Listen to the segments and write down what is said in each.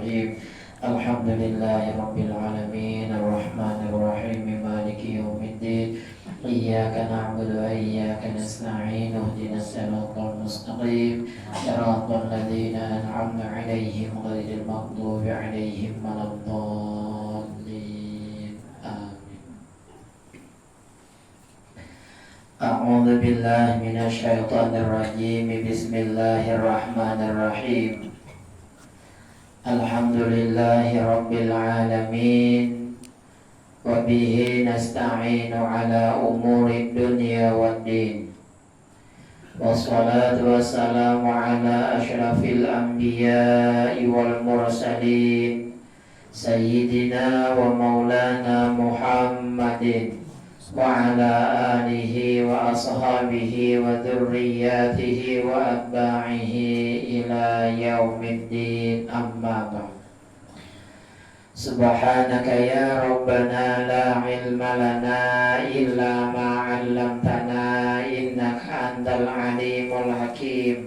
الرحيم الحمد لله رب العالمين الرحمن الرحيم مالك يوم الدين إياك نعبد وإياك نستعين اهدنا الصراط المستقيم صراط الذين أنعمت عليهم غير المغضوب عليهم ولا الضالين آمين. أعوذ بالله من الشيطان الرجيم بسم الله الرحمن الرحيم الحمد لله رب العالمين وبه نستعين على أمور الدنيا والدين والصلاة والسلام على أشرف الأنبياء والمرسلين سيدنا ومولانا محمد وعلى آله وأصحابه وذرياته وأتباعه إلى يوم الدين أما بعد سبحانك يا ربنا لا علم لنا إلا ما علمتنا إنك أنت العليم الحكيم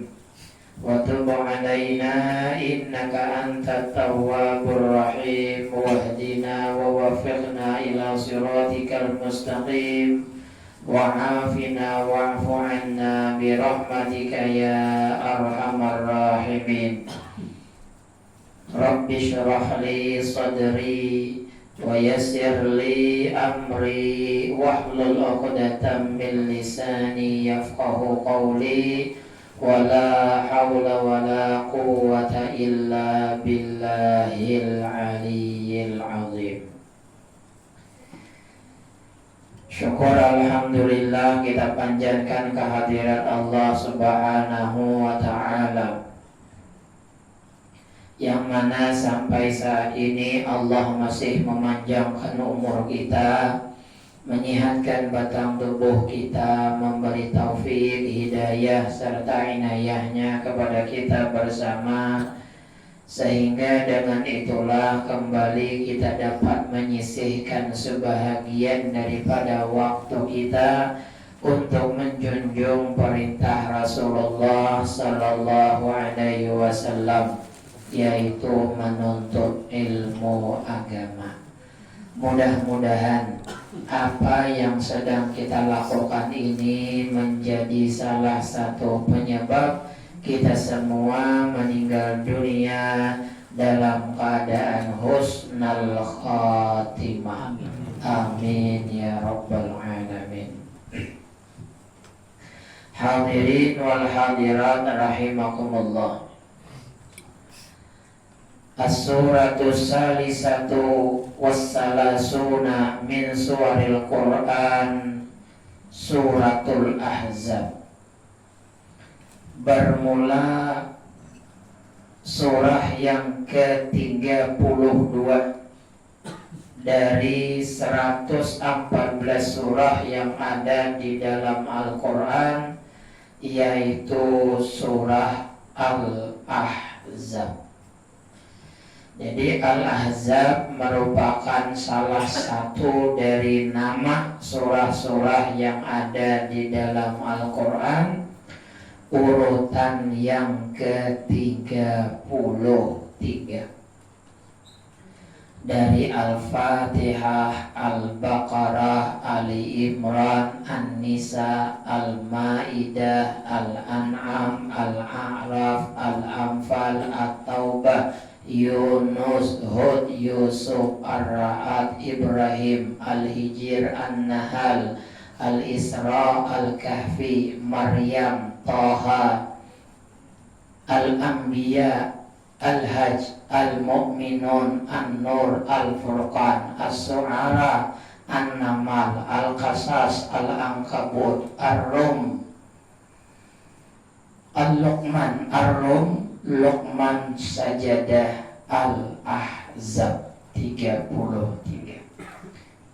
وتب علينا إنك أنت التواب الرحيم واهدنا ووفقنا إلى صراطك المستقيم وعافنا واعف عنا برحمتك يا أرحم الراحمين رب اشرح لي صدري ويسر لي أمري واحلل عقدة من لساني يفقه قولي ولا حول ولا قوة إلا بالله العلي العظيم. Syukur alhamdulillah kita panjatkan kehadirat Allah Subhanahu wa ta'ala, yang mana sampai saat ini Allah masih memanjangkan umur kita, menyehatkan batang tubuh kita, memberi taufik, hidayah serta inayahnya kepada kita bersama, sehingga dengan itulah kembali kita dapat menyisihkan sebahagian daripada waktu kita untuk menjunjung perintah Rasulullah Sallallahu Alaihi Wasallam, yaitu menuntut ilmu agama. Mudah-mudahan apa yang sedang kita lakukan ini menjadi salah satu penyebab kita semua meninggal dunia dalam keadaan husnul khatimah. Amin ya rabbal alamin. Hadirin wal hadirat rahimakumullah. As-suratus salisatu wassalasuna min suwaril Qur'an, suratul Ahzab. Bermula surah yang ke-32 dari 114 surah yang ada di dalam Al-Quran, yaitu surah Al-Ahzab. Jadi Al-Ahzab merupakan salah satu dari nama surah-surah yang ada di dalam Al-Quran, urutan yang ke-33 dari Al-Fatihah, Al-Baqarah, Ali Imran, An-Nisa, Al-Ma'idah, Al-An'am, Al-A'raf, Al-Anfal, At-Taubah, Yunus, Hud, Yusuf, Ar-Ra'ad, Ibrahim, Al-Hijr, An-Nahl, Al-Isra, Al-Kahfi, Maryam, Taha, Al-Anbiya, Al-Hajj, Al-Mu'minun, An-Nur, Al-Furqan, As-Su'ara, An-Namal, Al-Qasas, Al-Ankabut, Ar-Rum, Al-Luqman, Ar-Rum, Luqman, Sajadah, Al-Ahzab 33.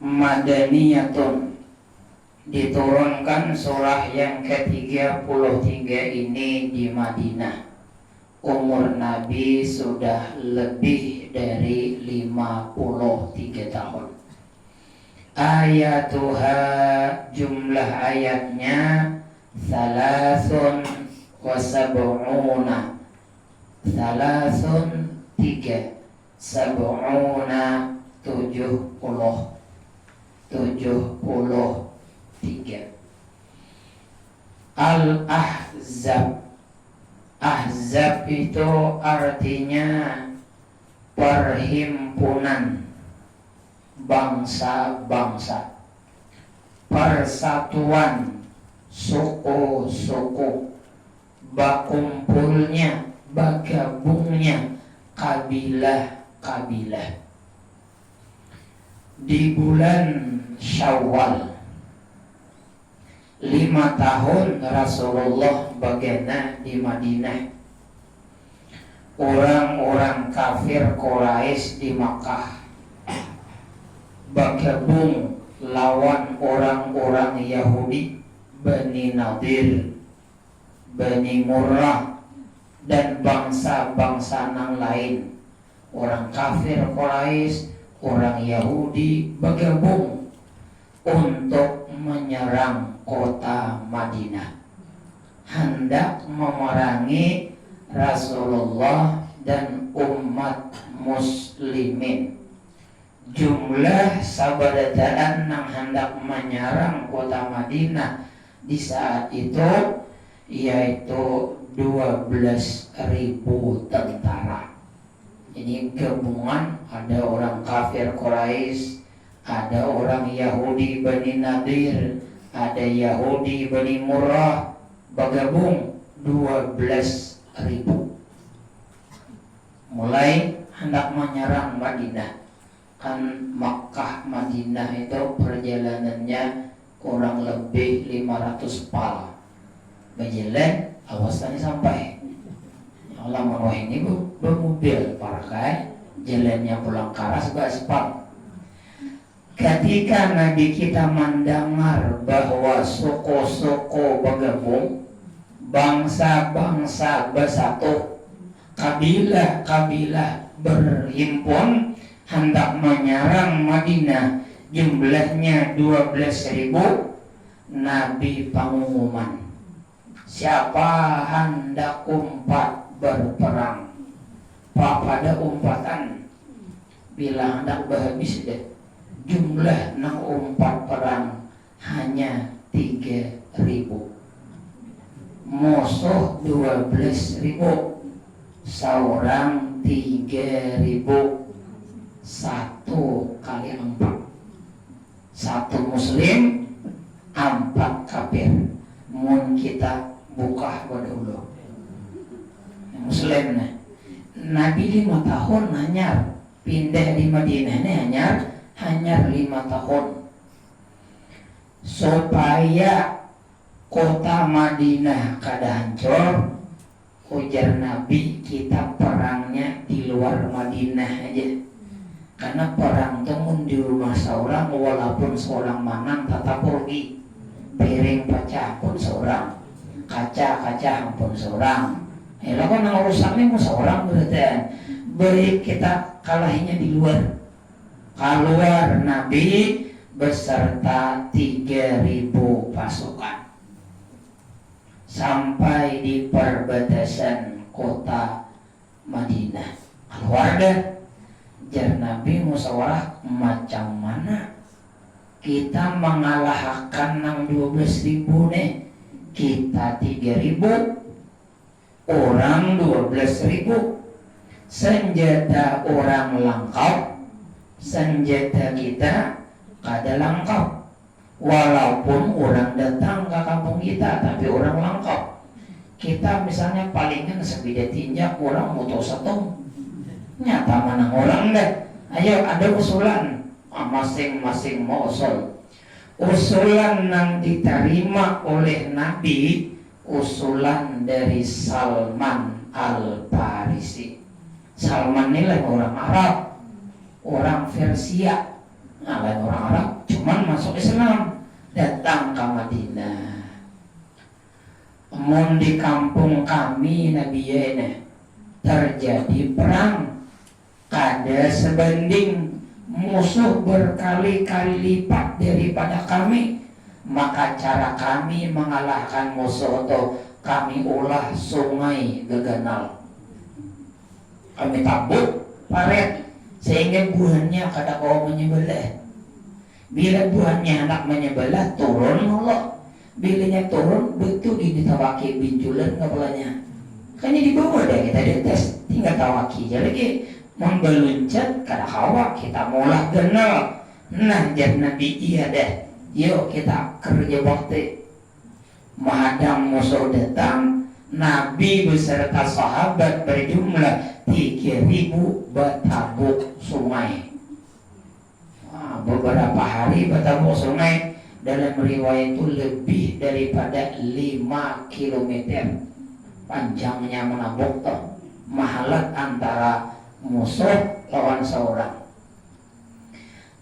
Madaniyatun, diturunkan surah yang ke-33 ini di Madinah. Umur Nabi sudah lebih dari 53 tahun. Ayatuha, jumlah ayatnya Salasun wa sab'una, Salasun 3 sab'una 73. Al-Ahzab. Ahzab itu artinya perhimpunan bangsa-bangsa, persatuan suku-suku, berkumpulnya, bergabungnya kabilah-kabilah. Di bulan Syawal 5 tahun Rasulullah bagana di Madinah. Orang-orang kafir Quraisy di Makkah bergabung lawan orang-orang Yahudi, Bani Nadir, Bani Murrah, dan bangsa-bangsa yang lain. Orang kafir Quraisy, orang Yahudi bergabung untuk menyerang kota Madinah, hendak memerangi Rasulullah dan umat muslimin. Jumlah sabarataan yang hendak menyerang kota Madinah di saat itu yaitu 12.000 tentara. Ini gabungan, ada orang kafir Quraisy, ada orang Yahudi Bani Nadir, ada Yahudi Bani Murrah, bergabung 12.000. Mulai hendak menyerang Madinah. Kan Makkah Madinah itu perjalanannya kurang lebih 500 pal. Berjalan awas tadi sampai. Allah mau ini bermobil parakai, jalannya pulang karas beraspal. Ketika Nabi kita mendengar bahwa suku-suku bergabung, bangsa-bangsa bersatu, kabilah-kabilah berhimpun hendak menyerang Madinah, jumlahnya 12.000, Nabi pengumuman, siapa hendak umpat berperang, pada umpatan bila hendak berhabis deh, jumlah nang umpat perang hanya 3.000, musuh 12.000, seorang 3.000, 1 kali 4, 1 muslim 4 kafir. Mun kita buka dulu muslim nah. Nabi 5 tahun hanyar pindah di Madinah ini hanyar 5 tahun supaya kota Madinah kada hancur. Ujar Nabi, kita perangnya di luar Madinah aja, karena perang temun di rumah seorang, walaupun seorang manang tetap rugi. Piring pecah pun seorang, kaca pun seorang. Lalu nang rusaknya pun seorang berarti. Beri kita kalahinya di luar. Keluar Nabi beserta 3.000 pasukan sampai di perbatasan kota Madinah. Keluar deh. Jar Nabi musyawarah, macam mana kita mengalahkan nang 12.000 nih? Kita 3.000, orang 12.000, senjata orang lengkap, senjata kita kada lengkap. Walaupun orang datang ke kampung kita, tapi orang lengkap. Kita misalnya palingan sebida tinjak, orang moto satu, nyata mana orang deh. Ayo ada usulan, masing-masing mau usul. Usulan yang diterima oleh Nabi, usulan dari Salman Al-Farisi. Salman ini lain orang Arab, orang Persia, lain orang Arab, cuman masuk Islam, datang ke Madinah. Mun di kampung kami Nabi ini terjadi perang, kada sebanding, musuh berkali-kali lipat daripada kami, maka cara kami mengalahkan musuh itu kami ulah sungai Geganal. Kami tabuk paret, sehingga buahnya kada kau menyebelah. Bila buahnya anak menyebelah turun Allah. Bilanya turun betul ditawaki binculan kepalanya. Kan di bawah deh kita dites tinggal tawaki aja lagi membeluncat kada hawa kita mulah kenal. Nah jadi Nabi iya deh. Yuk kita kerja bakti menghadang musuh datang. Nabi beserta sahabat berjumlah 3.000 bertabuk sungai. Beberapa hari bertabuk sungai, dalam riwayat itu lebih daripada 5 kilometer panjangnya menabuk toh mahalat antara musuh lawan seorang.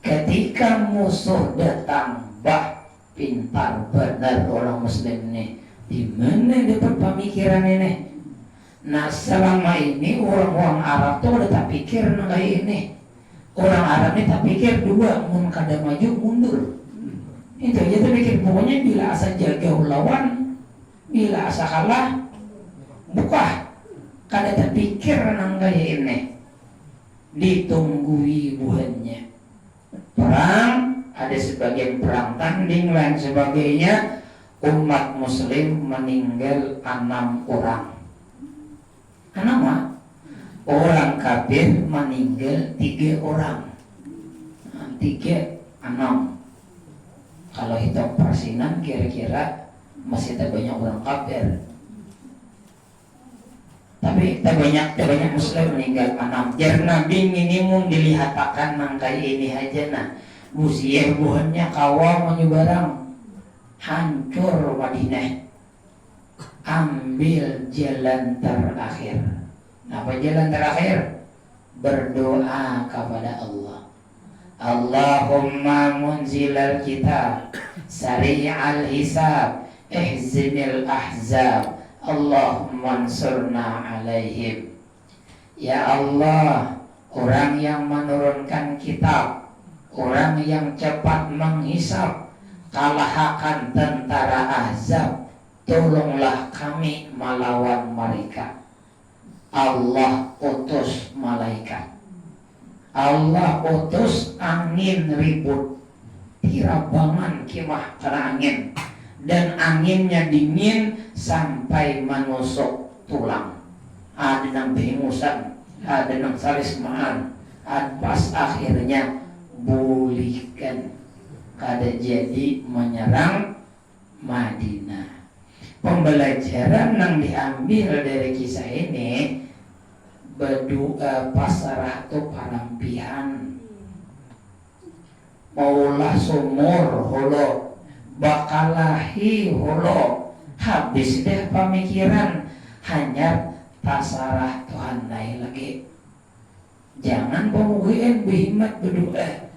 Ketika musuh datang, bah pintar benar orang muslim ini. Di mana dapat pemikiran ini? Nah selama ini orang-orang Arab tuh udah tak pikir kayak ini. Orang Arab ini tak pikir dua, mun kada maju mundur. Itu aja tuh pikir pokoknya bila asa jaga lawan, bila asa kalah buka. Kada tak pikir nang kayak ini. Ditunggui buahnya. Perang, ada sebagian perang tanding lain sebagainya. Umat muslim meninggal 6 orang. 6 orang kafir meninggal 3 orang. 3, 6. Kalau hitung persinan kira-kira masih tak banyak orang kafir. Tapi tak banyak muslim meninggal 6. Jar Nabi minimum dilihatakan nangkai ini aja nah. Busier buahnya kawal menyebarang. Hancur Madinah. Ambil jalan terakhir. Apa jalan terakhir? Berdoa kepada Allah. Allahumma munzilal kitab, sari'al hisab, ihzimil ahzab, Allahumma ansurna alaihim. Ya Allah, orang yang menurunkan kitab, orang yang cepat menghisab, kalahkan tentara Ahzab, tolonglah kami melawan mereka. Allah utus malaikat, Allah utus angin ribut, tirabangan kemah karena angin, dan anginnya dingin sampai menusuk tulang. Ada yang bengusan, ada yang salismaan, pas akhirnya pulihkan. Kada jadi menyerang Madinah. Pembelajaran yang diambil dari kisah ini, berdoa pasrah tu parampihan. Maulah sumur holo, bakalahi holo, habis deh pemikiran, hanya pasrah Tuhan naik lagi. Jangan pemugian berhimmat berdoa.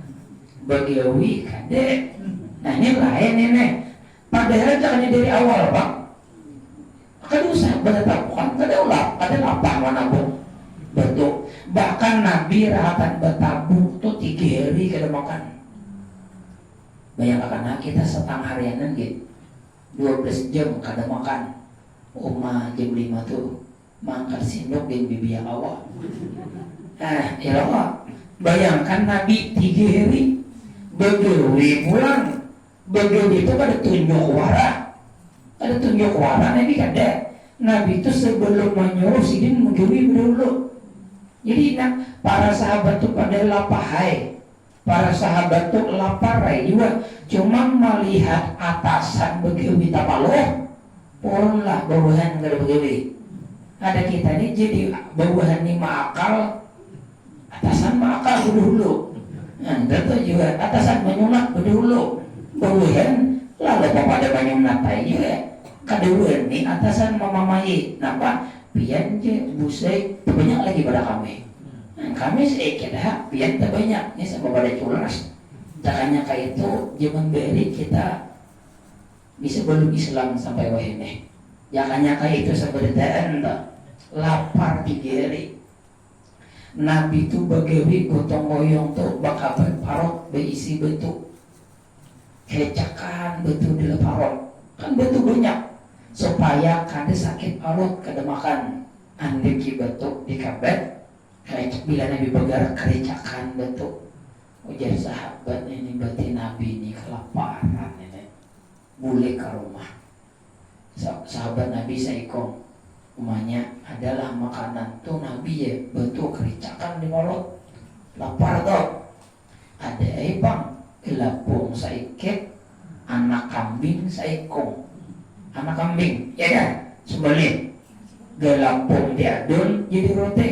Bagawi kadek. Nah ini lain ini. Padahal jangan dari awal bang. Kada usah bertapukan, kada ulah, kada lapah mana pun. Betul. Bahkan Nabi rahatan bertabung tuh 3 hari kada makan. Bayangkan kita setang harianan gitu. 12 jam kada makan. Uma jam 5 tuh mangkal sindok dan bibiak awak. Ya Allah. Bayangkan Nabi 3 hari. Begawi pulang. Begawi itu kada tunjuk wara. Kada tunjuk wara Nabi kada. Nabi itu sebelum menyuruh sidin begawi dulu. Jadi para sahabat itu pada lapahai. Para sahabat itu laparai juga. Cuma melihat atasan begawi tapaloh. Pulanglah bawahan kada begawi. Ada kita ini jadi bawahan ni maakal. Atasan maakal dulu. Nah, itu juga atasan menyunat dulu. Bawahan lalu pada menyunat aja. Kedua ni atasan memamai. Napa? Pian je busai banyak lagi pada kami. Nah, kami sedikit dah, pian tak banyak. Ini sama pada culas. Takanya kayak itu zaman beri kita bisa belum Islam sampai wahine. Jangannya kayak itu seberdaan tak. Lapar 3 hari. Nabi tu bagawi gotong royong tu bakal parot berisi betul. Kecakan betul di parot. Kan betul banyak. Supaya kada sakit parut kada makan. Andi ki betul di kabet Bila Nabi bergerak kerecakan betul. Ujar sahabat ini berarti Nabi ini kelaparan ini. Boleh ke rumah. Sahabat Nabi saikong rumahnya adalah makanan tuh Nabi ya betul kerecakan di mulut. Lapar tuh. Ada bang gelapung saikit anak kambing saikong. Anak kambing ya kan? Sembelih. Gelapung diadun jadi roti.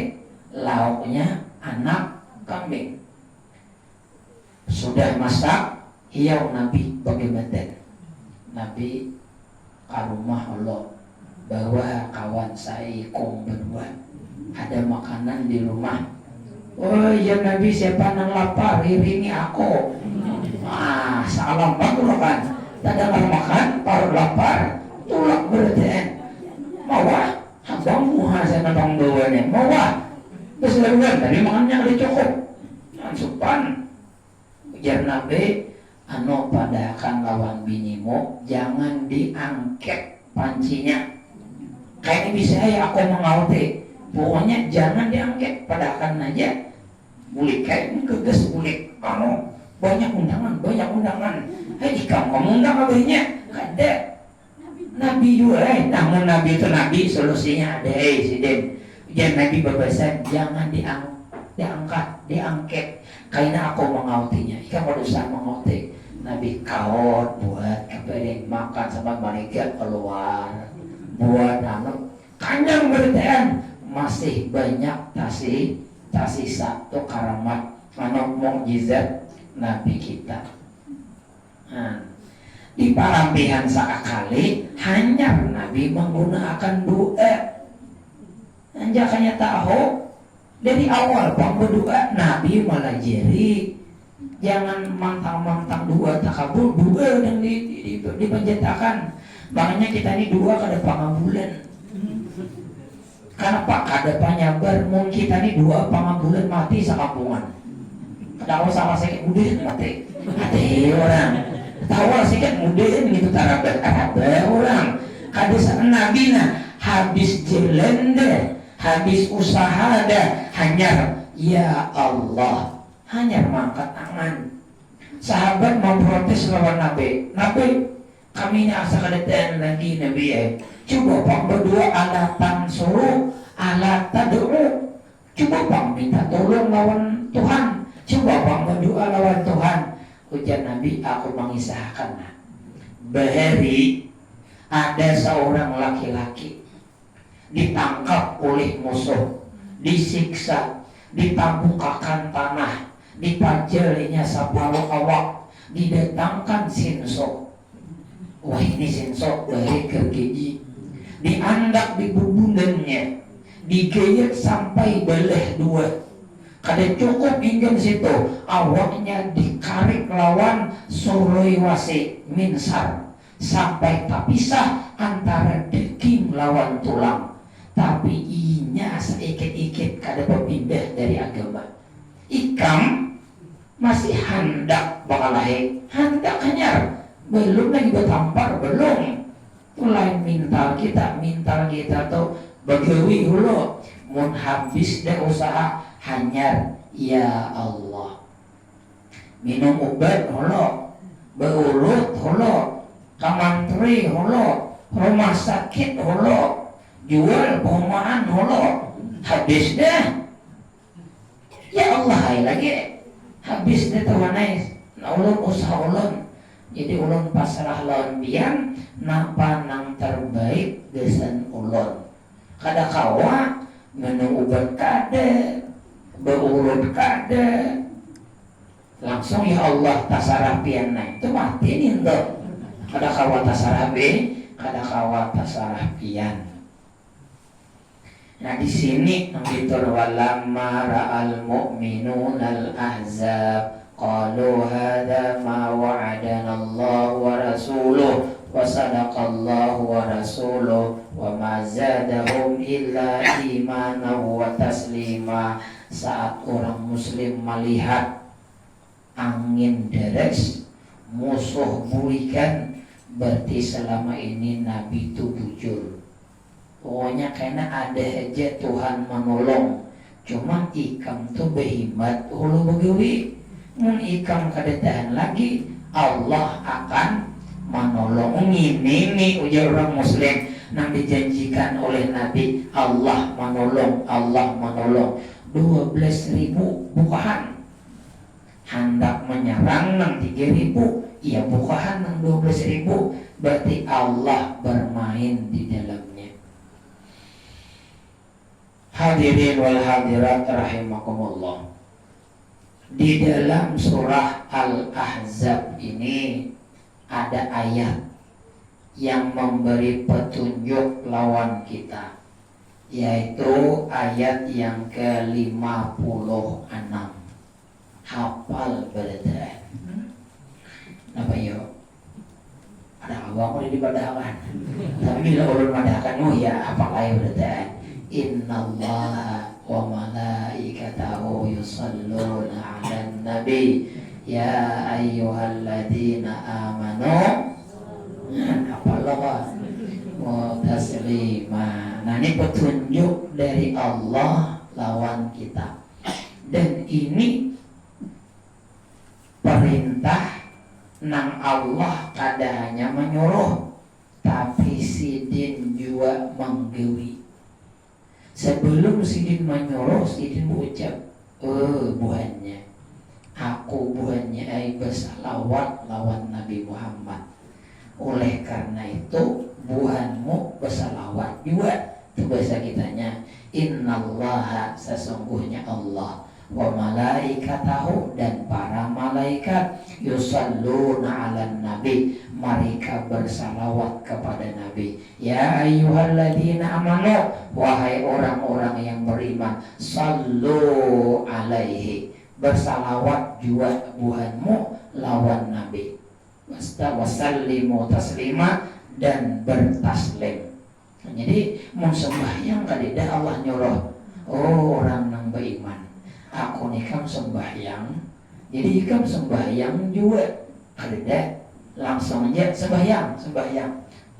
Lauknya anak kambing. Sudah masak, hiau Nabi bagaimana? Nabi ke rumah Allah bawa kawan saya kong berdua. Ada makanan di rumah. Oh ya Nabi siapa nang lapar iringi aku. Salam bagus kan. Tidak makan, baru lapar, tulak berarti. Mawah, abang muhasa nabang bawanya. Mawah, besar-besar tadi makannya ada cukup. Supan. Ujar Nabi, pada akan lawan binimu, jangan diangket pancinya. Kayak ini bisa ya aku mengauti. Pokoknya jangan diangket, pada akan aja. Bulik kayak keges bulik. Kamu banyak undangan. Kamu undang abahnya, ada. Nabi juga, namun Nabi itu Nabi solusinya ada, sidin. Ujar Nabi berbahasa, jangan diangkat. Karena aku mengautinya, ikan berusaha mengauti. Nabi kaut buat kepiring makan sama mereka keluar. Buat kanyang berdean masih banyak tasih satu karamat mukjizat Nabi kita. Di parampihan sekali hanya Nabi menggunakan doa. Anjakannya tahu. Dari awal bang berdoa Nabi malah jeri. Jangan mantang-mantang dua takabur dua yang dipenjatakan. Makanya kita ini dua kada pangabulan. Karena pak kada panyabar mungkin kita ini dua pangabulan mati sakampungan. Kalau salah sakit mudah mati. Mati orang. Tahu sakit mudah gitu tarabat orang. Kada Nabi habis jalan deh. Habis usaha dah hanya ya Allah hanya mengangkat tangan. Sahabat memprotes lawan Nabi. Kami ini asa kedatangan lagi Nabi ya. Coba bang berdua alatan suruh alat tad'u. Coba bang minta tolong lawan Tuhan. Coba bang berdoa lawan Tuhan. Ujar Nabi aku mengisahkan. Bahari ada seorang laki-laki ditangkap oleh musuh, disiksa, ditabukakan tanah, dipajalinya separuh awak, didatangkan sinso. Wah ini sinso dari kergiji, diandak di bubunannya, digayat sampai belah dua. Kada cukup hingga situ, awaknya dikarik lawan suroi wasi minsar sampai terpisah antara daging lawan tulang. Tapi inya seikit-ikit kada berpindah dari agama. Ikam masih hendak bakalahi, hendak kenyar, belum lagi bertampar, belum. Mulai mintal kita tuh bagawi hulu, mun habis dah usaha hanyar, ya Allah. Minum obat hulu, beurut hulu, kamantri hulu, rumah sakit hulu. Jual perumahan holo habis dah. Ya Allah hai lagi habis dah tawanai ulun usaha ulun. Jadi ulun pasrah lawan biang napa nang terbaik desan ulun. Kada kawa minum obat kada, beurut kada. Langsung ya Allah tasarah pian naik itu mati nindo. Kada kawa tasarah kada kawa tasarah pian. Nah di sini ngitur walamma ra'al mu'minun al-ahzab qalu hadza ma wa'adana Allah wa rasuluh wa sadaqallahu wa rasuluh wa ma zadahum illa imanan wa taslima. Saat orang muslim melihat angin deres, musuh burikan, berarti selama ini Nabi itu bujur. Pokoknya karena ada aja Tuhan menolong, Cuman ikam tuh behimat hulu begiwi. Mun ikam kadetahan lagi, Allah akan menolong. Ini ujar orang muslim yang dijanjikan oleh Nabi. Allah menolong, Allah menolong. 12.000 bukahan hendak menyerang nang 3.000, ya bukahan nang 12.000, berarti Allah bermain di dalamnya. Hadirin wal hadirat rahimakumullah. Di dalam surah Al-Ahzab ini ada ayat yang memberi petunjuk lawan kita, yaitu ayat yang ke-56. Hafal berdaan. Apa yo? Ada abang udah dibadakan. Tapi bila ulun madakan, ya hafal ayat berdaan. Innallaha wa malaikatahu yusalluna 'alan nabi ya ayyuhalladzina amanu hafal taslima. Nah, ini petunjuk dari Allah lawan kita. Dan ini perintah nang Allah kada hanya menyuruh, tapi Sidin juga menggewi. Sebelum Sidin menyuruh, Sidin berucap, buhannya, aku buhannya ay bersalawat lawan Nabi Muhammad. Oleh karena itu buhanmu bersalawat juga. Itu bahasa kitanya, innallaha, sesungguhnya Allah, wa malaikatahu, dan para malaikat, yusalluna 'alan nabi, mereka bersalawat kepada Nabi. Ya ayyuhalladzina amanu, wahai orang-orang yang beriman, sallu alaihi, bersalawat juga buhanmu lawan Nabi. Wasallimu taslima, dan bertaslim. Jadi mau sembahyang kadida Allah nyuruh, orang yang beriman, aku nikam sembahyang, jadi ikam sembahyang juga kadida langsung aja sembahyang.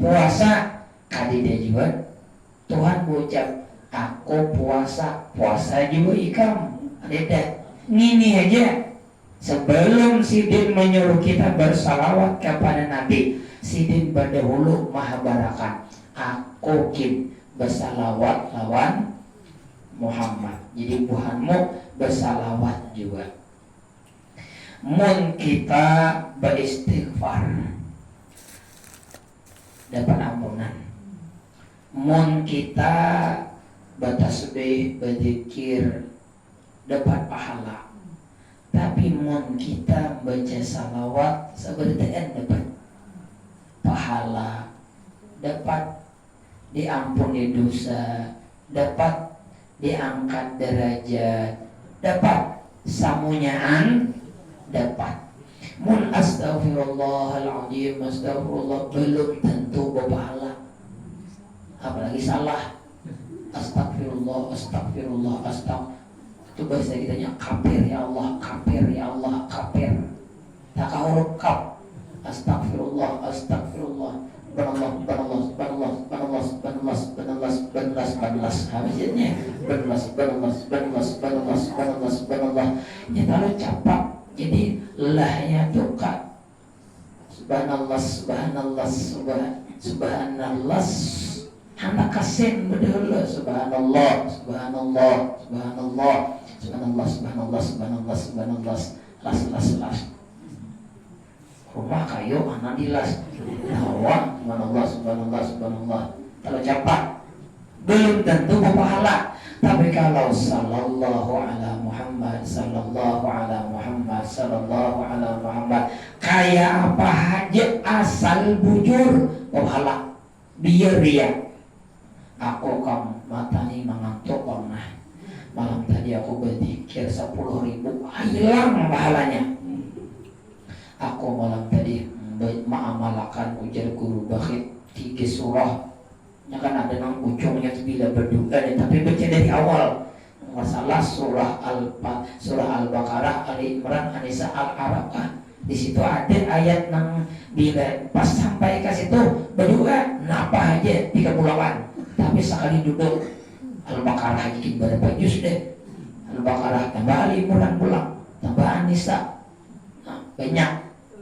Puasa kadida juga Tuhan ucap, aku puasa juga ikam kadida. Ini aja sebelum Sidin menyuruh kita bersalawat kepada Nabi, Sidin berdahulu mahabarakan, aku kin bersalawat lawan Muhammad. Jadi buhanmu bersalawat juga. Mun kita beristighfar dapat ampunan. Mun kita bertasbih, berzikir dapat pahala. Tapi mun kita baca salawat sebenarnya dapat pahala, dapat diampuni dosa, dapat diangkat derajat, dapat samunyaan, dapat. Mun astaghfirullahaladzim, astaghfirullah, belum tentu berpahala. Apalagi salah. Astagfirullah, astagfirullah, itu bahasa kitanya kafir ya Allah, kafir ya Allah, kafir. Tak huruf kaf. Astagfirullah, astagfirullah, habisnya ya kalau capak, jadi lahnya tuh kak subhanallah, hana kasen betul, subhanallah, las rumah kayu anak dilas nawa, subhanallah. Kalau capak belum tentu berpahala. Tapi kalau sallallahu ala Muhammad, kayak apa aja asal bujur berpahala. Biar dia, aku kamu matani mengantuk pernah. Malam tadi aku berzikir 10.000, hilang pahalanya. Aku malam tadi mengamalkan ujar guru bakhit 3 surah. Ya kan ada nang ujungnya bila berdoa, tapi baca dari awal. Masalah surah Al-Baqarah, Ali Imran, An-Nisa, Al-Arab kan. Di situ ada ayat nang bila pas sampai ke situ berdoa, napa aja 3 bulan. Tapi sekali duduk Al-Baqarah bikin berapa juz deh. Al-Baqarah tambah Ali Imran pulang, tambah An-Nisa. Nah, banyak.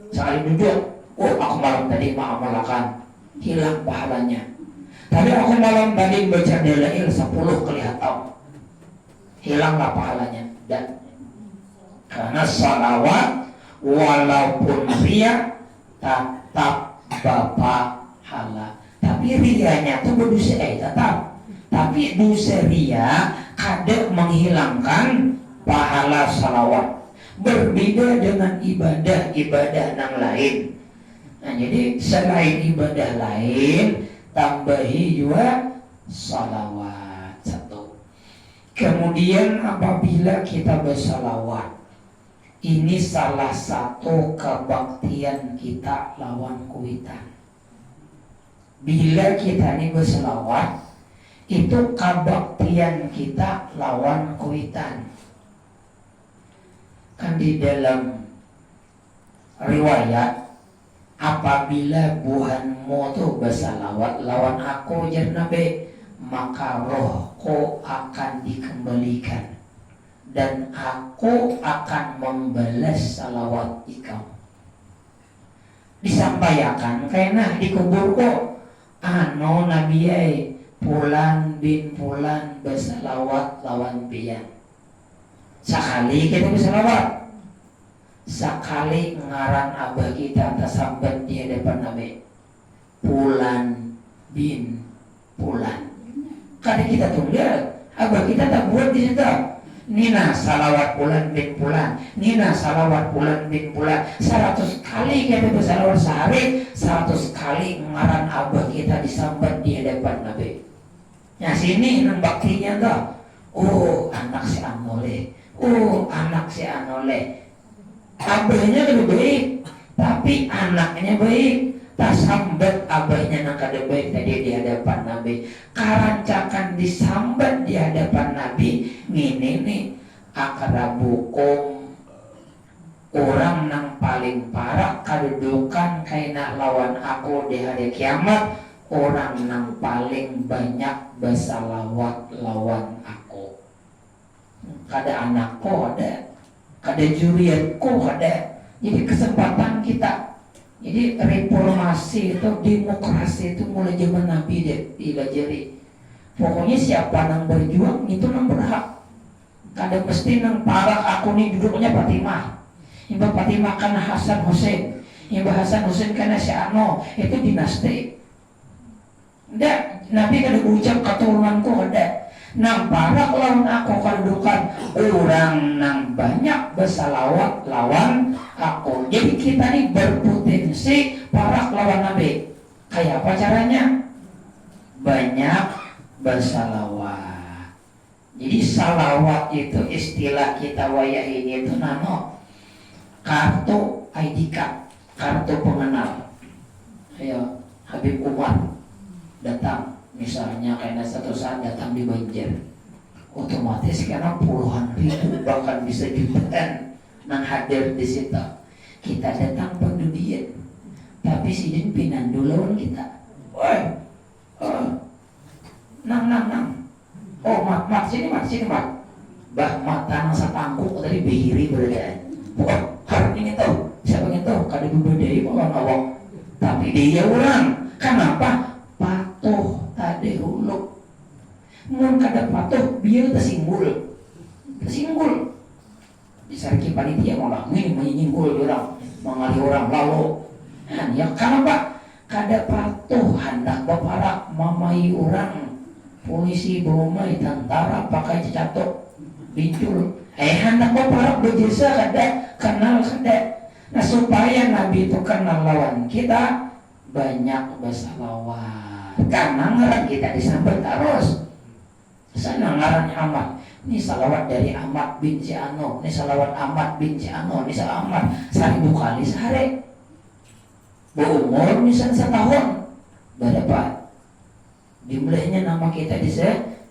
Sekali duduk, oh aku malam tadi mengamalkan, hilang pahalanya. Tapi aku malam tadi baca Dalail 10 kali hatam, hilanglah pahalanya. Dan karena salawat walaupun ria tetap berpahala. Tapi rianya itu berdosa tetap. Tapi dosa ria kadang menghilangkan pahala salawat. Berbeda dengan ibadah yang lain. Nah, jadi selain ibadah lain, tambahi juga salawat satu. Kemudian apabila kita bersalawat, ini salah satu kebaktian kita lawan kuitan. Bila kita ini bersalawat, itu kebaktian kita lawan kuitan. Kan di dalam riwayat, apabila buhanmu tuh bersalawat lawan aku jar Nabi, maka rohku akan dikembalikan dan aku akan membalas salawat ikam. Disampaikan karena di kuburku anu Nabi Fulan bin Fulan bersalawat lawan pian. Sekali kita bersalawat, sekali ngaran abah kita tersambat di hadapan Nabi, Fulan bin Fulan. Kadang kita tunggal, abah kita tak buat di situ. Nina salawat Fulan bin Fulan, Nina salawat Fulan bin Fulan. 100 kali kita bersalawat sehari, 100 kali ngaran abah kita disambat di hadapan Nabi. Nah sini nang baktinya tuh, oh anak si Anole. Oh anak si Anole, abahnya lebih baik, tapi anaknya baik. Tak sambat abahnya nak kada baik tadi di hadapan Nabi. Karancakan disambat di hadapan Nabi. Ini nih akrabukum, orang nang paling parah kedudukan kaina lawan aku di hari kiamat. Orang nang paling banyak bersalawat lawan aku. Kada anakku ada, kada juriatku ada. Jadi kesempatan kita. Jadi reformasi itu, demokrasi itu mulai zaman Nabi deh dilajari. Pokoknya siapa nang berjuang itu nang berhak. Kada mesti nang parah aku nih duduknya Fatimah. Ibu Fatimah karena Hasan Hussein, Ibu Hasan Hussein karena si Ano, itu dinasti. Ndak, Nabi kada ucap keturunanku ada. Nang parah lawan aku kedudukan orang nang banyak bersalawat lawan aku. Jadi kita ini berpotensi parah lawan Nabi. Kayak apa caranya? Banyak bersalawat. Jadi salawat itu istilah kita wayah ini itu nano kartu ID card, kartu pengenal. Ayo Habib Umar datang, misalnya karena satu saat datang di Banjar, otomatis karena puluhan ribu bahkan bisa jutaan nang hadir di situ. Kita datang pendudian, tapi si Din pinan duluan kita. Woi, nang. Oh mat sini mat. Bah mata nang satangkuk dari bihiri berada. Oh hari ini tahu, siapa yang tahu? Kada berbeda malah awak. Tapi dia orang, kenapa? Patuh tadi huluk. Mun kada patuh biar tersinggul. Bisa panitia malah ini menyinggul orang, mengalih orang lalu. Nah, ya kenapa? Kada patuh hendak baparak mamai orang, polisi bomai tentara pakai cacatok bincul. Hendak baparak berjasa kada kenal kada. Nah supaya Nabi itu kenal lawan kita, banyak bersalawat. Karena ngaran kita disambut terus. Sana ngaran Ahmad. Ini salawat dari Ahmad bin si Ano. Ini salawat Ahmad bin si Ano. Ini salawat Ahmad 1000 kali sehari. Berumur misalnya setahun, berdapat. Jumlahnya nama kita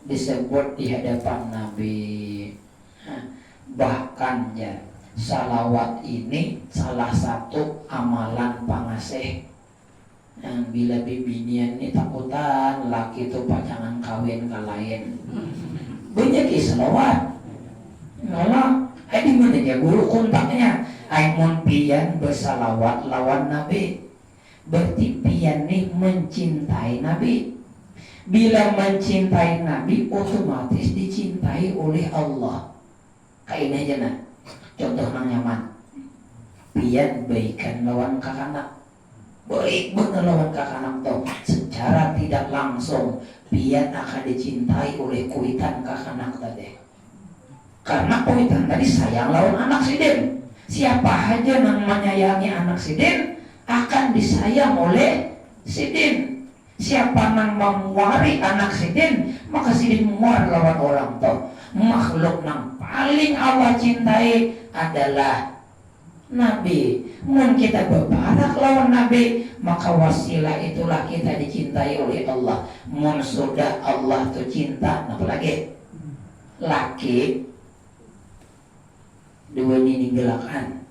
disebut di hadapan Nabi. Bahkan ya, salawat ini salah satu amalan pangasih. Yang bila bibinian ini takutan laki itu pacangan kawin ke lain, banyak salawat. Nolak, di mana ya guru kontaknya? Aimun pian bersalawat lawan Nabi. Berarti pian nih mencintai Nabi. Bila mencintai Nabi, otomatis dicintai oleh Allah. Kayak ini aja nah. Contoh nang nyaman. Pian baikan lawan kakanak. Baik bener lawan kakanak tuh. Secara tidak langsung, pian akan dicintai oleh kuitan kakanak tadi. Karena kuitan tadi sayang lawan anak sidin. Siapa aja yang menyayangi anak sidin akan disayang oleh sidin. Siapa yang memuari anak sidin, maka sidin muar lawan orang tua. Makhluk yang paling Allah cintai adalah Nabi. Mun kita berbarak lawan Nabi, maka wasilah itulah kita dicintai oleh Allah. Mun sudah Allah tuh cinta, apa lagi? Laki dua ini gelakan,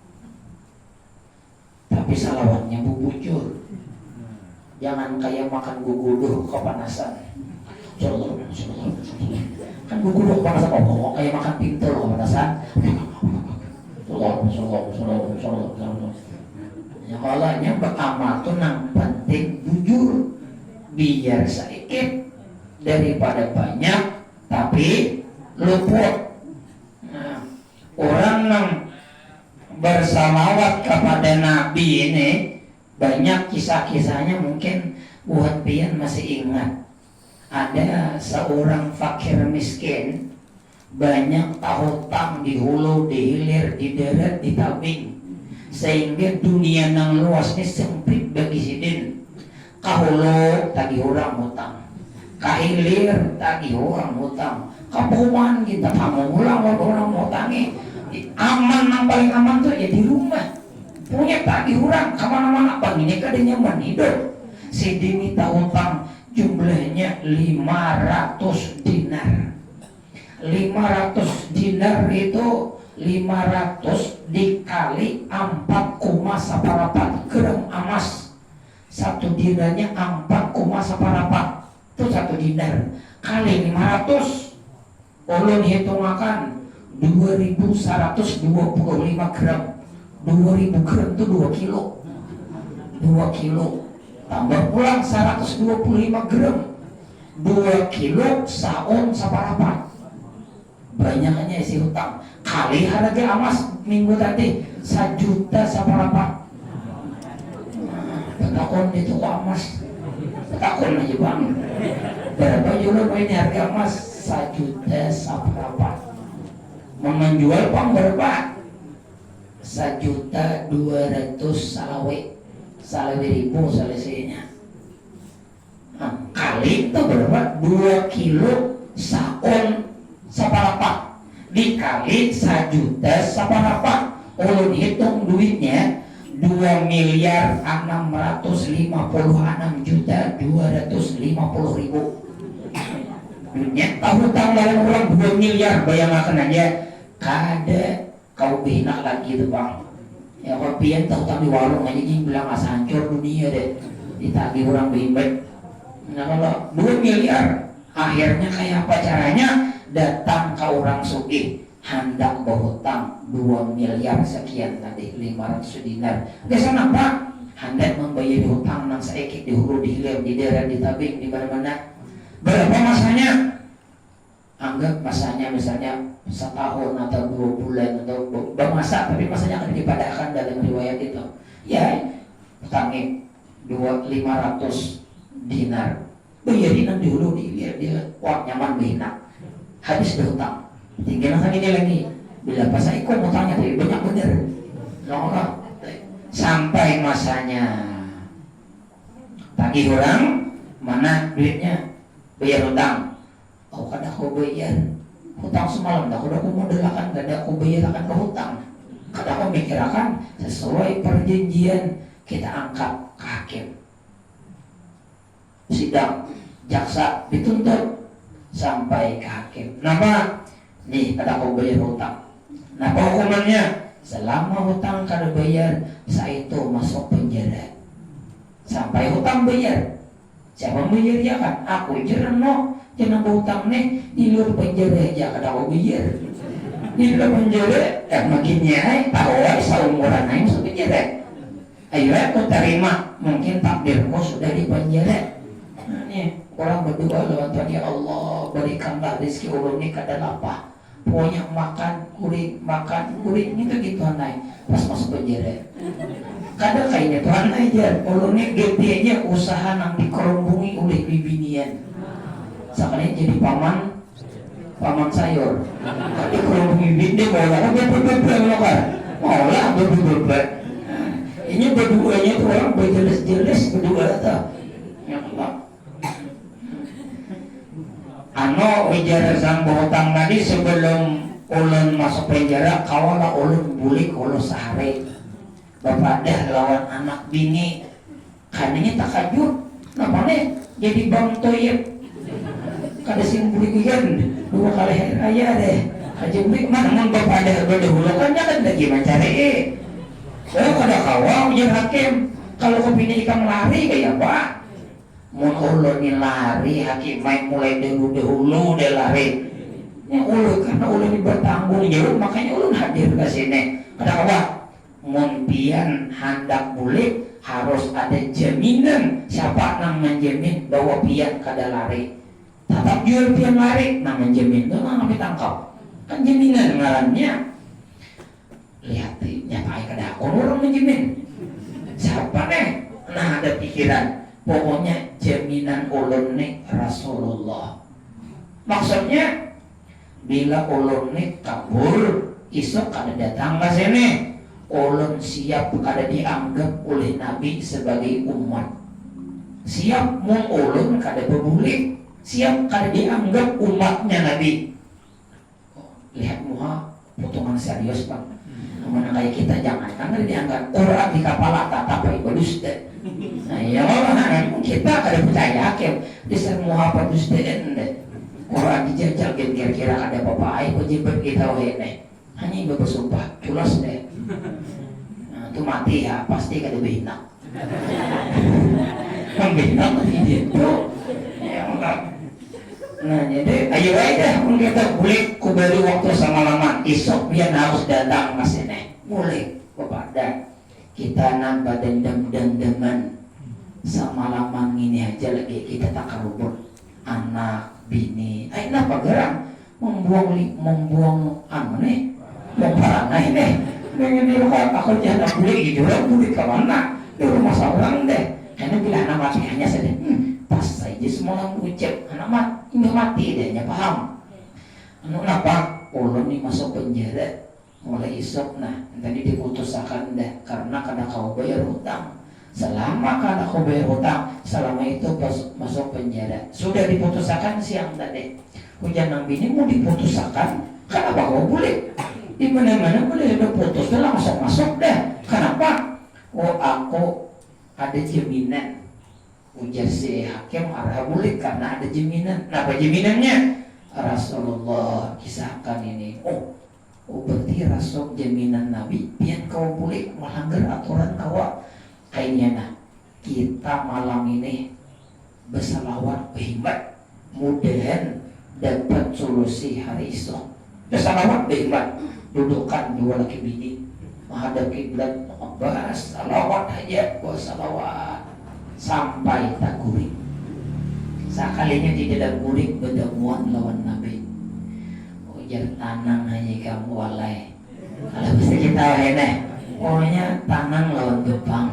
tapi salawatnya bubujur. Jangan kayak makan guguduh kepanasan. Kan guguduh kepanasan, kayak makan pintul kepanasan. Ya kalanya beramal tuh nang penting jujur, biar sedikit daripada banyak tapi luput. Nah, orang yang bersalawat kepada Nabi ini banyak kisah-kisahnya, mungkin buat pian masih ingat. Ada seorang fakir miskin, banyak hutang di hulu, di hilir, di deret, di tabing, sehingga dunia nang luas ini sempit bagi sidin. Kahulu tagih orang hutang, kahilir tagih orang hutang, kapuman kita tamu ulang orang hutangi. Aman, yang paling aman tuh ya di rumah. Punya tagih orang kemana-mana, apa ini kadang nyaman hidup. Sidin minta hutang jumlahnya 500 dinar. 500 dinar itu 500 dikali 4,4 gram emas. Satu dinarnya 4,4, itu satu dinar kali 500. Ulun hitung akan 2125 gram. 2000 gram itu 2 kilo. 2 kilo tambah pulang 125 gram. 2 kilo saon saparapat. Banyaknya isi hutang. Kali harga emas minggu tadi 1 juta saparapat. Takon di toko emas. Takon aja bang. Berapa jual ini harga emas? 1 juta saparapat. Mau menjual bang berapa? 1.200.000 salawe ribu selesainya. Nah, kali itu berapa? 2 kilo saon saparapat dikali 1 juta saparapat. Ulun hitung duitnya 2.656.250.000. Duitnya tahu lawan orang 2 miliar, bayangkan aja. Kada kau bina lagi tuh bang. Ya kalau pian tahu di warung aja ini bilang asa hancur dunia deh. Ditagih orang bimbet. Nah kalau 2 miliar, akhirnya kayak apa caranya? Datang ke orang sugih, hendak berhutang 2 miliar sekian tadi, 500 dinar. Kesan apa? Hendak membayar hutang nang saikit di hulu, di hilir, di daerah, di tabing, di mana-mana. Berapa masanya? Anggap masanya misalnya setahun atau 2 bulan atau bermasa, tapi masanya akan dipadahkan dalam riwayat itu. Ya, hutangnya 500 dinar. Bayarin nanti dulu dia wah nyaman behinak. Habis berhutang. Tinggal lagi ini lagi. Bila pas aku mau tanya tapi banyak bener. Nolak. Sampai masanya tagih orang, mana duitnya? Bayar hutang. Oh kada aku bayar hutang semalam, dah kada aku modalakan, kada aku bayar akan ke hutang. Kada aku mikirakan sesuai perjanjian, kita angkat ke hakim. Sidang, jaksa dituntut sampai ke hakim. Napa? Nih kada aku bayar hutang. Napa hukumannya? Selama hutang kada bayar, saya itu masuk penjara sampai hutang bayar. Siapa bayar ya kan? Aku jerno. Jangan berhutang nih di luar penjara aja kada aku bayar. Di penjara makin nyai tahu seumuran aing masuk penjara. Ayo aku terima, mungkin takdirmu sudah di penjara. Nah, nih orang berdoa lewat tadi, Allah berikanlah rezeki ulun ini kada lapah. Pokoknya makan kuring itu gitu naik pas masuk penjara. Kadang kayaknya Tuhan aja ulun ini gedenya usaha nang dikerumbungi oleh bibinian. Sekali jadi paman sayur. Tapi kerungungi bibini malah berbebek. Ini berduanya tuh orang berjelas-jelas berdua tuh. Ya Allah. Ujar sang bohotang tadi sebelum ulun masuk penjara, kawalah ulun bulik ulun sehari. Bapak dah lawan anak bini. Kandinya takajud. Namanya jadi bang toyib. Kada sing bulik ikan 2 kali hari raya deh. Haji bulik mana bapak dah berdahulu kan jangan lagi mencari. Kada kawal ujar hakim. Kalau kepini ikan lari kayak apa? Mun ulun ni lari hakim main mulai dahulu dia lari. Ini ulun karena ulun ini bertanggung jawab makanya ulun hadir ke sini. Kada kawal. Mun pian hendak bulik harus ada jaminan siapa nang menjamin bahwa pian kada lari. Tetap jual pian lari nang menjamin itu nang ditangkap. Kan jaminan ngarannya. Lihat nyatai kada orang menjamin. Siapa nih? Nah ada pikiran. Pokoknya jaminan ulun nih Rasulullah. Maksudnya bila ulun nih kabur, isok kada datang ke sini. Ulun siap kada dianggap oleh Nabi sebagai umat. Siap mun ulun kada berbulik, siap kada dianggap umatnya Nabi. Lihat muha potongan serius Bang. Mana kayak kita jangan karena dianggap Quran di kepala tatapai balus deh. Nah ya Allah kita kada percaya hakim di semua balus deh. Quran dijajal kira-kira ada apa-apa ai wajib kita wene. Hanya ibu bersumpah culas deh. Nah, itu mati ya pasti kada bina. Membina mati dia tuh. Ya Allah. Nah jadi ayo aja kita boleh kuberi waktu sama lama isok dia harus datang ke sini boleh kepada kita nambah dendam-dendaman sama lama ini aja lagi kita tak kerubut anak bini ayo apa gerang membuang anu nih memparana ini pengen di rumah aku jangan boleh gitu lah boleh ke mana di rumah seorang deh karena bila anak mati hanya saja pas saja semua orang ucap anak mati deh paham anu kenapa ulun ini masuk penjara mulai isok nah tadi diputuskan deh karena kada kau bayar hutang selama kada kau bayar hutang selama itu pas masuk penjara sudah diputuskan siang tadi hujan nang bini mau diputuskan kenapa kau boleh di mana-mana boleh udah putus udah langsung masuk deh kenapa aku ada jaminan ujar si hakim arah boleh karena ada jaminan. Nah apa jaminannya? Rasulullah kisahkan ini. Oh berarti Rasul jaminan Nabi biar kau boleh melanggar aturan kau. Kayaknya nah kita malam ini bersalawat berhimmat mudahan dapat solusi hari esok. Bersalawat berhimmat dudukkan dua laki bini menghadap kiblat bahas salawat aja gua salawat sampai tak guring. Sekalinya tidak guring berdemuan lawan Nabi. Ujar tanang hanya kamu walai. Kalau bisa kita enak. Pokoknya tanang lawan Jepang.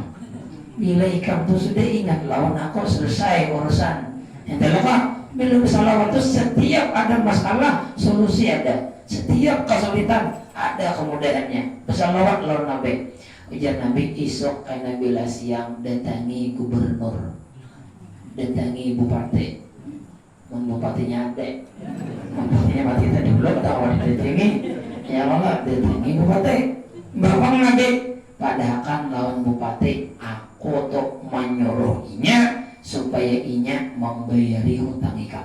Bila ikam tu sudah ingat lawan aku selesai urusan. Ente lupa bila bersalawat itu setiap ada masalah solusi ada. Setiap kesulitan ada kemudahannya. Bersalawat lawan Nabi. Ujar Nabi isok karena bila siang datangi gubernur, datangi bupati, bupatinya ada, bupatinya mati tadi belum tahu datangi, ya Allah datangi bupati, bapak Nabi, padahal lawan bupati aku untuk menyuruh inya supaya inya membayari hutang ikan,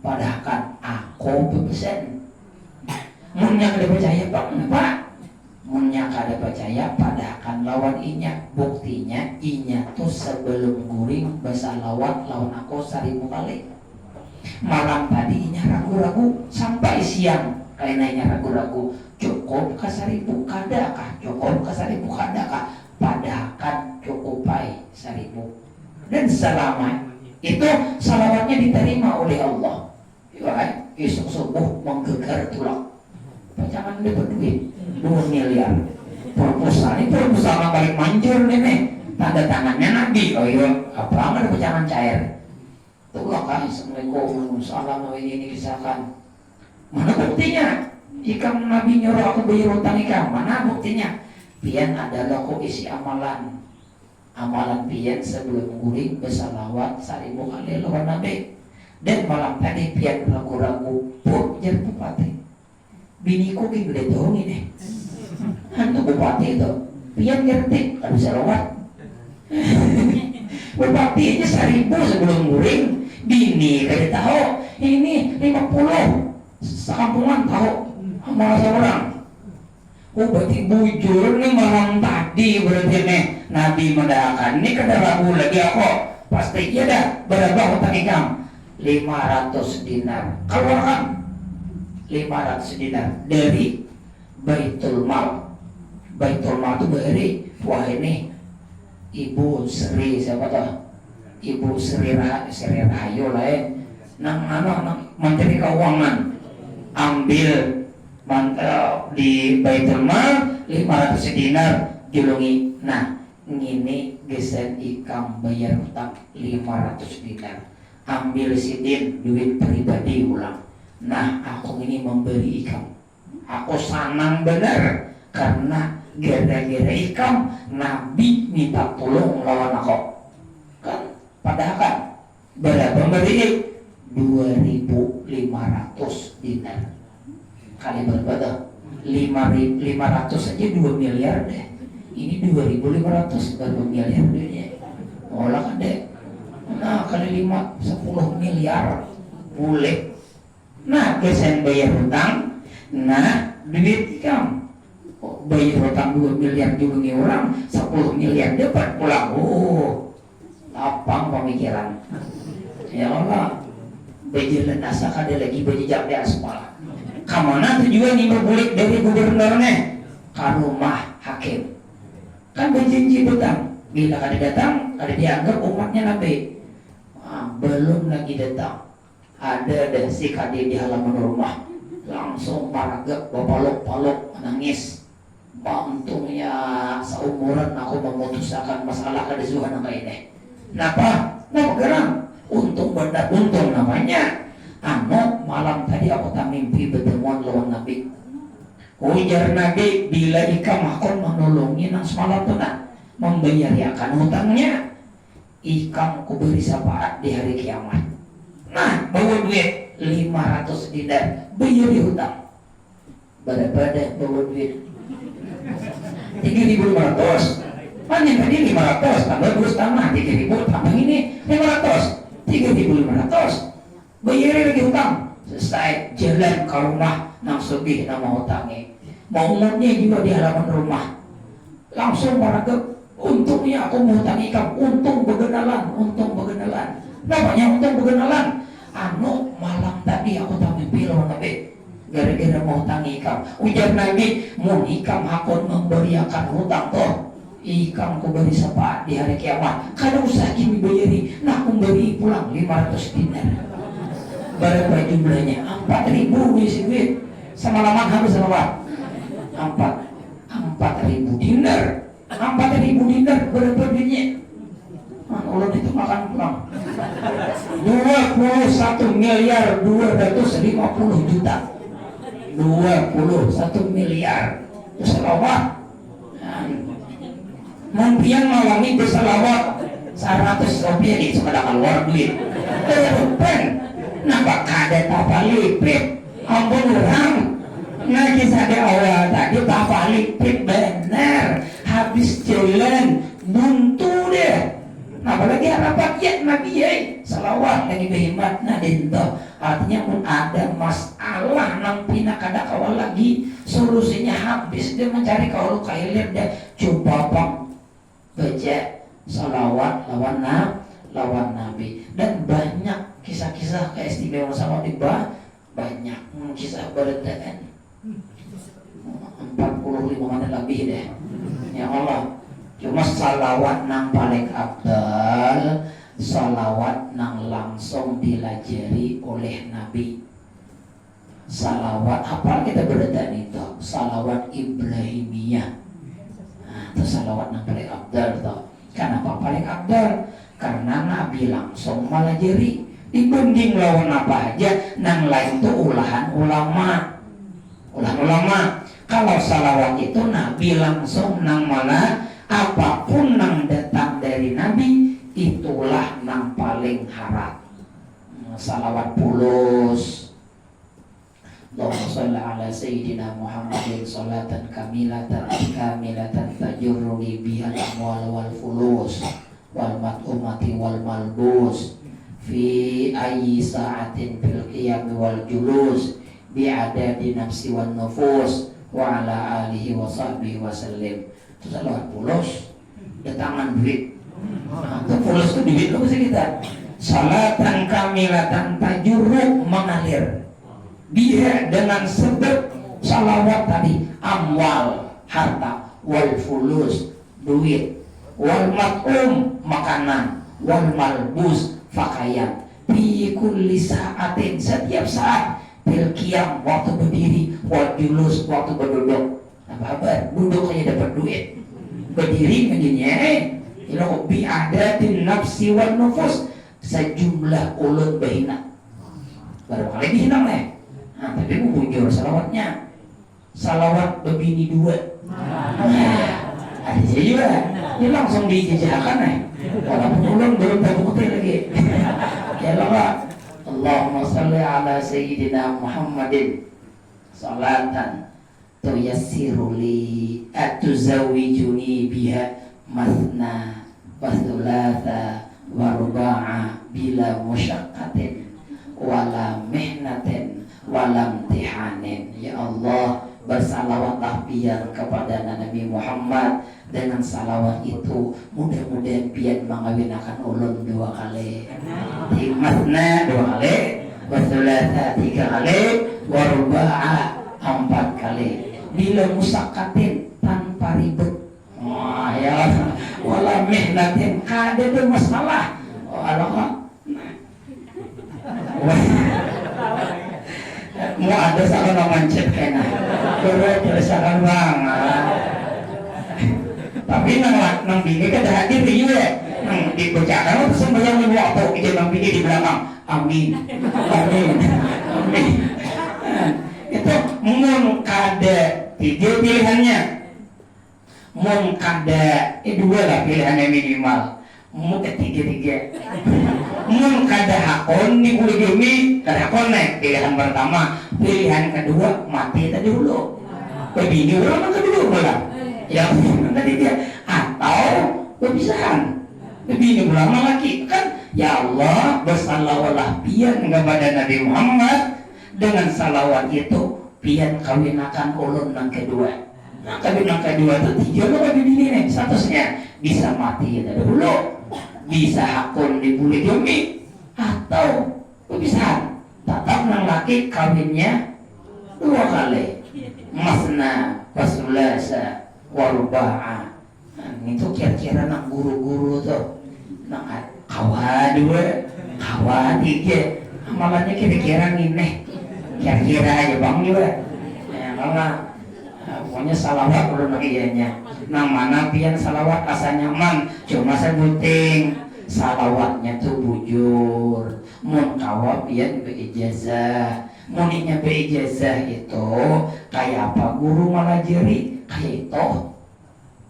padahal aku berpesan, munya kada percaya pak. Munya kada percaya padahal lawan inya buktinya inya tuh sebelum guring bersalawat lawan aku 1000 kali malam tadi inya ragu-ragu sampai siang kainanya ragu-ragu cukup ka 1000 kadakah cukup ka 1000 kadakah padahkan cukupai 1000 dan selama itu salawatnya diterima oleh Allah ya esok subuh menggegar tulang jangan dapat duit 2 miliar proposal balik manjur nih tanda tangannya Nabi oh iya apa ada jangan cair tuh kan Assalamualaikum salam ini kisahkan mana buktinya jika Nabi nyuruh aku bayar utang ikam mana buktinya pian adalah kok isi amalan pian sebelum guring bersalawat 1000 kali lawan Nabi dan malam tadi pian ragu-ragu bu jadi bupati biniku gede dong ini hantu bupati itu pian ngerti kan bisa lewat bupati aja 1000 sebelum guring bini kada tahu ini 50 sekampungan tahu sama seorang berarti bujur nih malam tadi berarti nih Nabi mendahakan ini kada ragu lagi aku pasti iya dah berapa hutang ikam 500 dinar keluarkan 500 dinar dari Baitul Mal itu dari wah ini Ibu Sri siapa tuh Ibu Sri Rahayu lah nang Menteri Keuangan ambil di Baitul Mal 500 dinar julungi nah ngini gesen ikam bayar utang 500 dinar ambil sidin duit pribadi ulang nah aku ini memberi ikam aku sanang benar karena gara-gara ikam Nabi minta tolong lawan aku kan padahal kan berapa memberi 2.500 dinar kali berapa 500 saja 2 miliar deh ini 2.500 baru miliar duitnya olah kan deh nah kali 5 10 miliar boleh nah kesen bayar hutang nah duit ikam bayar hutang 2 miliar juga nih orang 10 miliar dapat pulang lapang pemikiran ya Allah bajalan asa kada lagi bajak di aspal kamana tujuan ini berbulik dari gubernurnya ke rumah hakim kan berjanji datang bila kada datang kada dianggap umatnya Nabi belum lagi datang ada si kadi di halaman rumah langsung maragak bapalok-palok menangis untungnya seumuran aku memutuskan masalah kada zuhan apa ini kenapa gerang untung namanya malam tadi aku tak mimpi bertemuan lawan Nabi ujar Nabi bila ikam akan menolongi nang semalam tu nak membayarkan hutangnya ikam ku beri syafaat di hari kiamat nah bawa duit 500 dinar bayar di hutang pada bawa duit 3.500 mana tadi 500 tambah 2,5 3.000 tambah ini 500 3.500 bayar lagi hutang selesai jalan ke rumah nang sugih nama hutangnya mau umumnya juga di halaman rumah langsung maragap untungnya aku mau hutang ikam untung begenalan namanya untung begenalan malam tadi aku tak mimpi lawan Nabi gara-gara mau hutang ikam ujar Nabi mau ikam akan memberiakan hutang toh ikam ku beri syafaat di hari kiamat kada usah kimi bayari nah aku beri pulang 500 dinar berapa jumlahnya 4.000 isi duit semalaman habis berapa 4.000 dinar 4.000 dinar berapa duitnya ulun itu makan pulang 21 miliar 250 juta 21 miliar selawat mungkin mawangi berselawat 100 rupiah di suka keluar duit pen nampak kada tapa lipit ampun orang nah kisah di awal tadi tapa lipit benar habis jalan buntu deh nah apalagi harapan ya Nabi ya salawat lagi berhemat nah dinto artinya pun ada masalah nang pina kada kawal lagi solusinya habis dia mencari kawal kailir dia coba bang baca salawat lawan Nabi dan banyak kisah-kisah keistimewaan sama di banyak kisah berendahan 45 menit lebih deh. Ya Allah. Cuma salawat nang paling abdal, salawat nang langsung dilajari oleh Nabi. Salawat apa kita berada itu? Salawat Ibrahimiyah. Nah, itu salawat nang paling abdal toh. Kenapa paling abdal? Karena Nabi langsung melajari. Dibanding lawan apa aja, nang lain itu ulahan ulama. Kalau salawat itu Nabi langsung nang mana, apapun nang datang dari Nabi itulah nang paling harat. Salawat pulus. Allahumma sholli ala sayyidina Muhammadin sholatan kamilatan tajurruni bihal amwal wal fulus wal mat'umati wal malbus fi ayyi sa'atin bil qiyam wal julus bi'adadi nafsi wan nufus wa ala alihi wa sahbihi wa sallim. Itu salawat pulus, datangan duit. Nah, itu pulus itu duit lu sih kita. Salatan kamilatan tajurru mengalir. Dia dengan sebab salawat tadi amwal harta, wal fulus duit, wal mat'um makanan, wal malbus pakaian, fi kulli sa'atin setiap saat, bil qiyam waktu berdiri, wal julus waktu berduduk. Apa duduk aja dapat duit, berdiri menjadinya ilo bi adatin nafsi wal nufus sejumlah ulun bahina. Baru kali dihilang nih. Nah, tapi mau bujur salawatnya. Salawat berbini dua. Ada juga. Ini langsung dijajahkan nih. Walaupun ulun belum terbukti lagi. Ya Allah. Allahumma sholli ala sayyidina Muhammadin salatan tuyassiru li atuzawijuni biha mathna wa thulatha wa ruba'a bila musyaqqatin wala mihnatin walam tihanin. Ya Allah, bersalawatlah biar kepada Nabi Muhammad. Dengan salawat itu mudah-mudahan pian mengawinakan ulun 2 kali, matna 2 kali, wasulasa 3 kali, waruba'a 4 kali, bila musakatin tanpa ribet. Wah ya, wala mihnatin kada bermasalah. Allah mau ada salah mancet kena berat salah banget. Tapi nang bini kada hadir juga. Nang dibacakan itu sembahyang di waktu kita nang bini di belakang. Amin. Itu mun kada 3 pilihannya. Mun kada 2 lah pilihannya minimal. Mun ketiga. Mun kada hakon di kulit bumi, kada hakon nih pilihan pertama. Pilihan kedua mati tadi dulu. Bini orang kedua pula. Ya tadi dia atau perpisahan. Bini ulama lagi kan. Ya Allah, bersalawatlah pian kepada Nabi Muhammad. Dengan salawat itu pian kawinakan ulun yang kedua. Nah, kawin yang kedua itu 3 loh bagi bini nih. Statusnya bisa mati tadi dulu, bisa hakun di kulit bumi, atau perpisahan. Tetap nang laki kawinnya 2 kali. Masna wasulasa waruba'a. Nah, itu kira-kira nang guru-guru tuh nang kawa 2, kawa 3. Amalannya kira-kira gini, kira-kira aja bang juga. Ya kalau pokoknya salawat belum ianya. Nang mana pian salawat asa nyaman, cuma sebuting salawatnya tuh bujur. Mun kawa pian beijazah. Muninya beijazah itu kayak apa guru malajari kayak itu.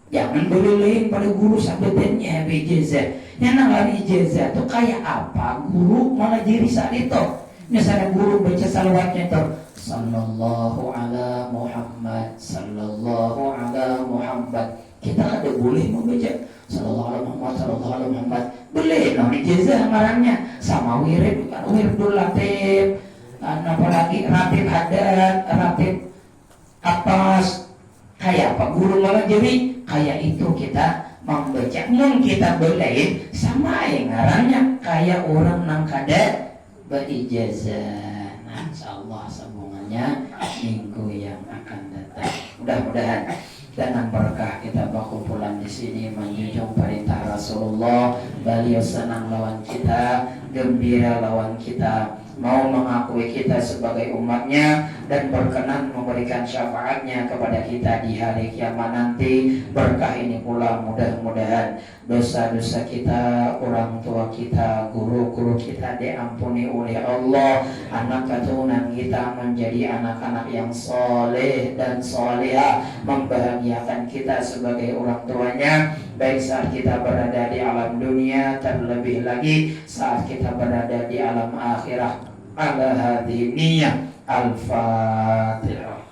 Jangan berlilin pada guru sabetannya beijazah. Yang namanya ijazah itu kayak apa guru malajari saat itu. Misalnya guru baca salawatnya itu sallallahu ala Muhammad, sallallahu ala Muhammad. Kita ada boleh membaca sallallahu ala Muhammad, sallallahu ala Muhammad. Boleh, nah ijazah ngarannya sama wirid, wiridul latif. Apalagi ratib hadat, ratib atas, kayak apa guru malah jadi kayak itu kita membaca. Mun kita belain sama yang ngarannya kayak orang nang kada berijazah. Nah, insyaallah sambungannya minggu yang yang akan datang. Mudah-mudahan dengan berkah kita berkumpulan di sini menjunjung perintah Rasulullah, beliau senang lawan kita, gembira lawan kita, mau mengakui kita sebagai umatnya dan berkenan memberikan syafaatnya kepada kita di hari kiamat nanti. Berkah ini pula mudah-mudahan dosa-dosa kita, orang tua kita, guru-guru kita diampuni oleh Allah, anak keturunan kita menjadi anak-anak yang soleh dan soleha, membahagiakan kita sebagai orang tuanya, baik saat kita berada di alam dunia, terlebih lagi saat kita berada di alam akhirat. Ala hadhihi niyyah. Al-Fatihah.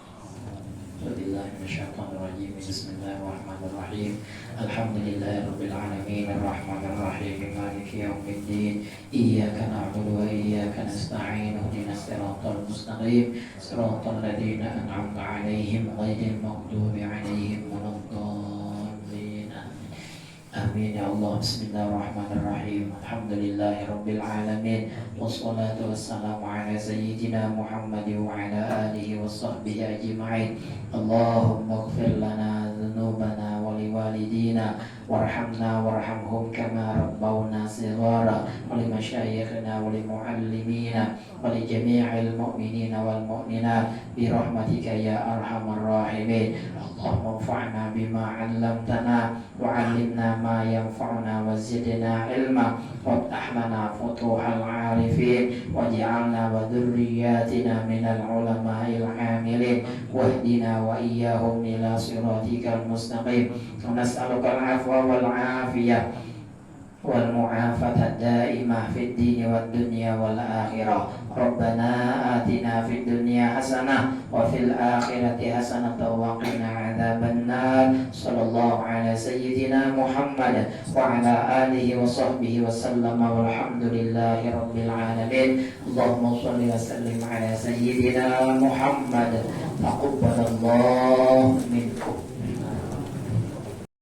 Bismillahirrahmanirrahim. Alhamdulillahirabbil alamin arrahmanir rahim maliki yaumiddin iyyaka na'budu wa iyyaka nasta'in ihdinas siratal mustaqim siratal ladzina an'amta 'alaihim ghairil maghdubi 'alaihim waladdallin. Amin ya Allah. Bismillahirrahmanirrahim. Alhamdulillahirabbil alamin wassalatu wassalamu ala sayyidina Muhammad wa ala alihi washabbihi ajma'in. Allahumma ighfir lana dhunubana wa liwalidina warhamna warhamhum kama rabbawna shighara wa limashayikhina wa limuallimina wa li jami'il mu'minina wal mu'minat bi rahmatika ya arhamar rahimin. Allahumma anfa'na bima 'allamtana wa 'allimna ma yanfa'una wa zidna ilma waftah lana futuhal 'arifin waj'alna wa dhurriyyatina minal ulama'il 'amilin wahdina wa iyyahum ila siratikal mustaqim. Nas'alukal 'afwa wal 'afiyah wal mu'afatad daimah fid dini wad dunya wal akhirah. Rabbana atina fid dunya hasanah wa fil akhirati hasanah wa qina adzabannar. Sallallahu ala sayyidina Muhammad wa ala alihi wa sahbihi wa sallama walhamdulillahi rabbil alamin. Allahumma shalli wa sallim ala sayyidina Muhammad. Taqabbalallah